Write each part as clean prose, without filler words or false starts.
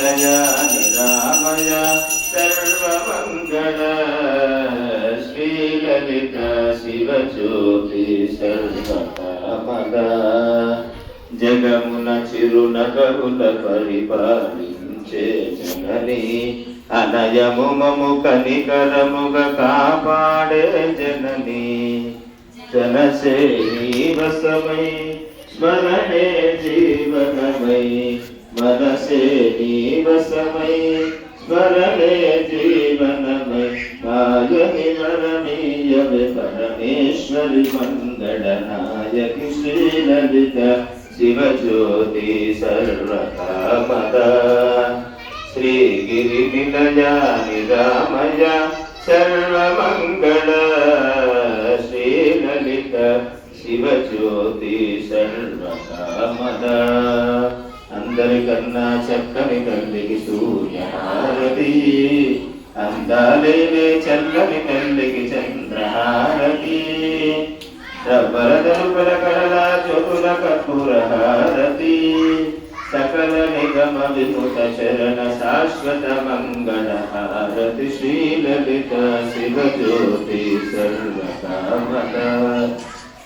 నిలయ నిరామయ సర్వమంగళ శ్రీలలిత శివజ్యోతి సర్వకామద జగమున చిరునగముల పరిపాలించే జనని అనయము మము కనికరముగ కాపాడే జనని జనసే నీవసమై స్మరణే జీవనమై మనసే నీవసమై స్మరణే జీవనమై నాయని వరమీయవే పరమేశ్వరి మంగళనాయకి శ్రీలలిత శివజ్యోతి సర్వకామద శ్రీగిరి నిలయ నిరామయ సర్వమంగళ శ్రీలలిత శివజ్యోతి సర్వకామద అందరికన్నా చక్కని తల్లికి సూర్యహారతి అందాలేవే చల్లని తల్లికి చంద్రహారతి రబ్బర తలుపల కడల జ్యోతుల కర్పూర హారతి సకల నిగమ విముత శరణ శాశ్వత మంగళ హారతి శ్రీలలిత శివజ్యోతి సర్వకామద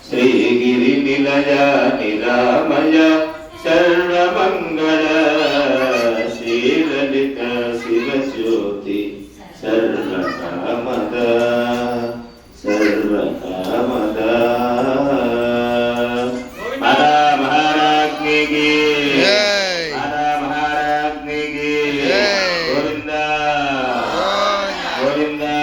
శ్రీగిరి నిలయ నిరామయ సర్వమంగళ శ్రీలలిత శివజ్యోతి సర్వకామద సర్వకామద